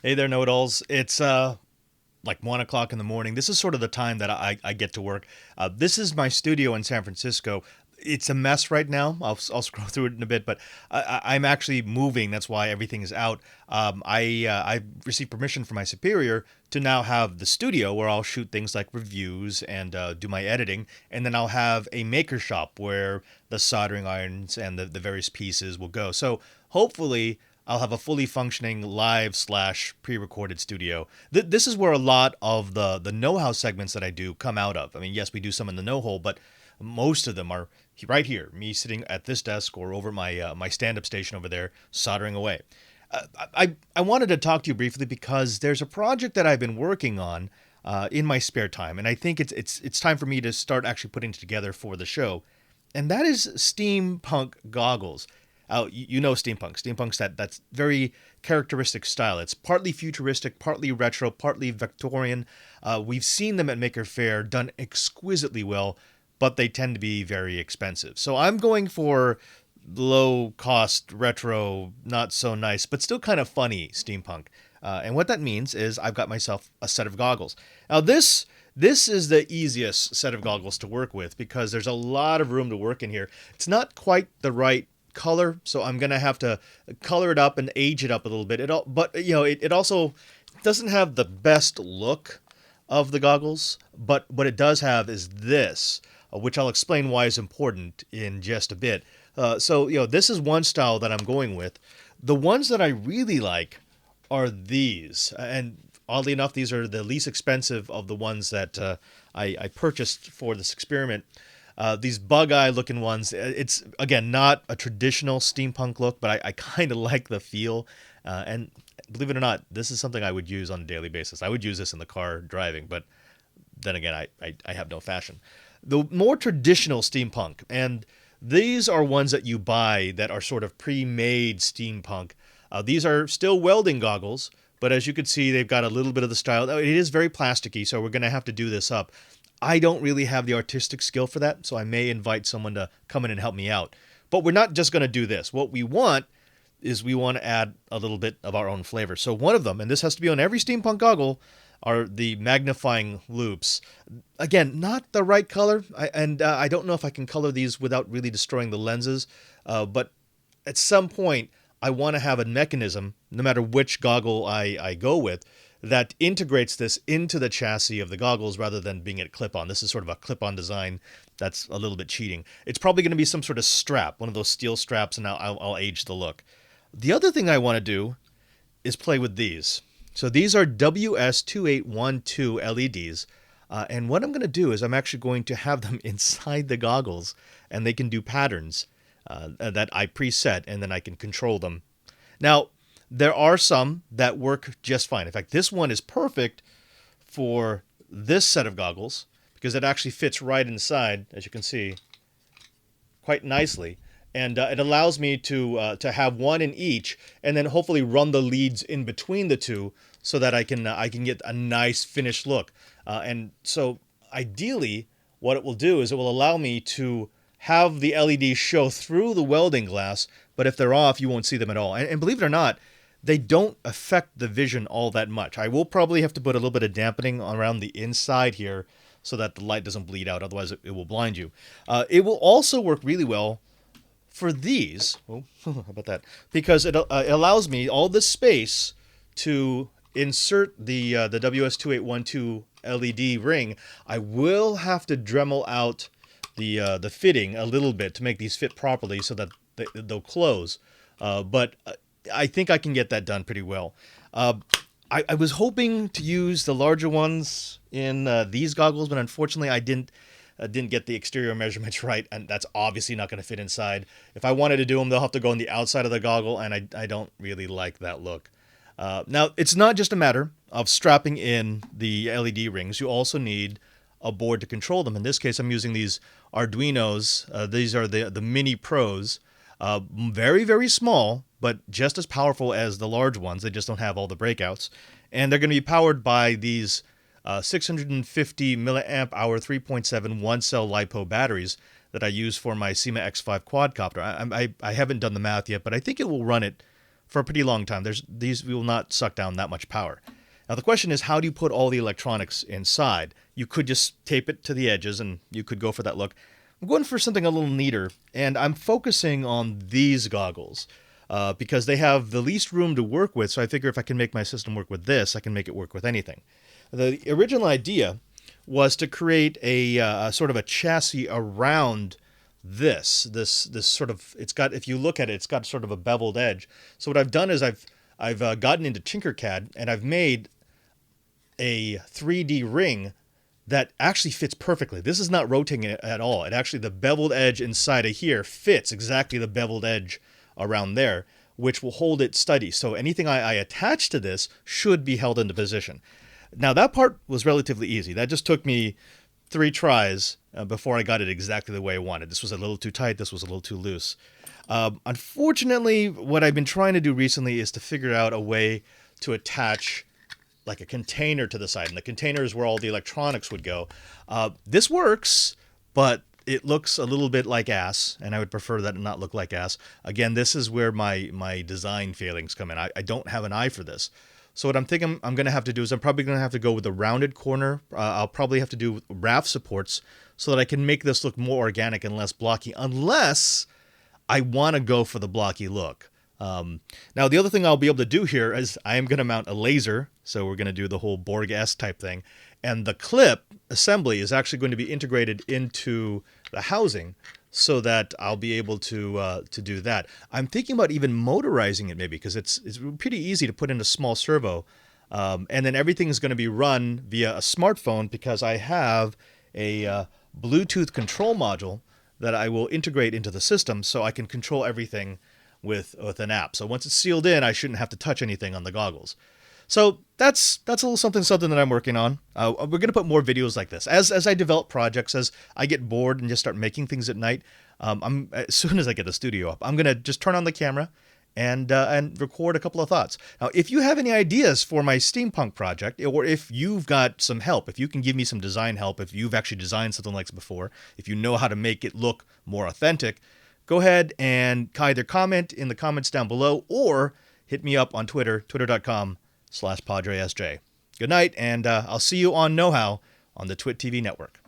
Hey there, know-it-alls. It's like 1 o'clock in the morning. This is sort of the time that I get to work. This is my studio in San Francisco. It's a mess right now. I'll scroll through it in a bit, but I'm actually moving. That's why everything is out. I received permission from my superior to now have the studio where I'll shoot things like reviews and do my editing, and then I'll have a maker shop where the soldering irons and the various pieces will go. So hopefully I'll have a fully functioning live slash pre-recorded studio. This is where a lot of the know-how segments that I do come out of. I mean, yes, we do some in the know-hole, but most of them are right here. Me sitting at this desk or over my stand-up station over there, soldering away. I wanted to talk to you briefly because there's a project that I've been working on in my spare time, and I think it's time for me to start actually putting it together for the show, and that is steampunk goggles. You know steampunk. Steampunk's that's very characteristic style. It's partly futuristic, partly retro, partly Victorian. We've seen them at Maker Faire done exquisitely well, but they tend to be very expensive. So I'm going for low cost retro, not so nice, but still kind of funny steampunk. And what that means is I've got myself a set of goggles. Now this is the easiest set of goggles to work with because there's a lot of room to work in here. It's not quite the right color, so I'm gonna have to color it up and age it up a little bit. But it also doesn't have the best look of the goggles, but what it does have is this, which I'll explain why is important in just a bit. This is one style that I'm going with. The ones that I really like are these, and oddly enough, these are the least expensive of the ones that I purchased for this experiment. These bug eye looking ones, it's again not a traditional steampunk look, but I kind of like the feel. And believe it or not, this is something I would use on a daily basis. I would use this in the car driving, but then again, I have no fashion. The more traditional steampunk, and these are ones that you buy that are sort of pre-made steampunk. These are still welding goggles, but as you can see, they've got a little bit of the style. It is very plasticky, so we're going to have to do this up. I don't really have the artistic skill for that, so I may invite someone to come in and help me out. But we're not just going to do this. What we want is we want to add a little bit of our own flavor. So one of them, and this has to be on every steampunk goggle, are the magnifying loops. Again, not the right color, I don't know if I can color these without really destroying the lenses, but at some point, I want to have a mechanism, no matter which goggle I go with, that integrates this into the chassis of the goggles rather than being a clip-on. This is sort of a clip-on design that's a little bit cheating. It's probably going to be some sort of strap, one of those steel straps, and I'll age the look. The other thing I want to do is play with these. So these are WS2812 LEDs. And what I'm going to do is I'm actually going to have them inside the goggles, and they can do patterns that I preset, and then I can control them. Now, there are some that work just fine. In fact, this one is perfect for this set of goggles because it actually fits right inside, as you can see, quite nicely. And it allows me to have one in each, and then hopefully run the leads in between the two, so that I can get a nice finished look. And so ideally, what it will do is it will allow me to have the LEDs show through the welding glass, but if they're off, you won't see them at all. And believe it or not, they don't affect the vision all that much. I will probably have to put a little bit of dampening around the inside here so that the light doesn't bleed out. Otherwise, it will blind you. It will also work really well for these. Oh, how about that? Because it allows me all this space to insert the WS2812 LED ring. I will have to Dremel out the fitting a little bit to make these fit properly so that they'll close. But I think I can get that done pretty well. I was hoping to use the larger ones in these goggles, but unfortunately I didn't get the exterior measurements right, and that's obviously not going to fit inside. If I wanted to do them, they'll have to go on the outside of the goggle, and I don't really like that look. Now, it's not just a matter of strapping in the LED rings. You also need a board to control them. In this case, I'm using these Arduinos. These are the Mini Pros. Very, very small, but just as powerful as the large ones. They just don't have all the breakouts. And they're going to be powered by these 650 milliamp hour 3.7 one-cell LiPo batteries that I use for my SEMA X5 quadcopter. I haven't done the math yet, but I think it will run it for a pretty long time. These will not suck down that much power. Now the question is, how do you put all the electronics inside? You could just tape it to the edges and you could go for that look. I'm going for something a little neater, and I'm focusing on these goggles because they have the least room to work with, so I figure if I can make my system work with this, I can make it work with anything. The original idea was to create a sort of a chassis around this sort of, it's got, if you look at it, it's got sort of a beveled edge. So what I've done is I've gotten into Tinkercad and I've made a 3D ring that actually fits perfectly. This is not rotating it at all. It actually, the beveled edge inside of here fits exactly the beveled edge around there, which will hold it steady. So anything I attach to this should be held into position. Now that part was relatively easy. That just took me 3 tries before I got it exactly the way I wanted. This was a little too tight. This was a little too loose. Unfortunately, what I've been trying to do recently is to figure out a way to attach like a container to the side, and the container is where all the electronics would go. This works, but it looks a little bit like ass, and I would prefer that it not look like ass. Again, this is where my design failings come in. I don't have an eye for this. So what I'm thinking I'm going to have to do is I'm probably going to have to go with a rounded corner. I'll probably have to do raft supports so that I can make this look more organic and less blocky, unless I want to go for the blocky look. Now, the other thing I'll be able to do here is I am going to mount a laser. So we're going to do the whole Borg-esque type thing. And the clip assembly is actually going to be integrated into the housing so that I'll be able to do that. I'm thinking about even motorizing it maybe, because it's pretty easy to put in a small servo. And then everything is going to be run via a smartphone, because I have a Bluetooth control module that I will integrate into the system so I can control everything with an app. So once it's sealed in, I shouldn't have to touch anything on the goggles. So that's a little something that I'm working on. We're going to put more videos like this. As I develop projects, as I get bored and just start making things at night, as soon as I get the studio up, I'm going to just turn on the camera and record a couple of thoughts. Now, if you have any ideas for my steampunk project, or if you've got some help, if you can give me some design help, if you've actually designed something like this before, if you know how to make it look more authentic, go ahead and either comment in the comments down below or hit me up on Twitter, twitter.com/PadreSJ. Good night, and I'll see you on Know How on the Twit TV network.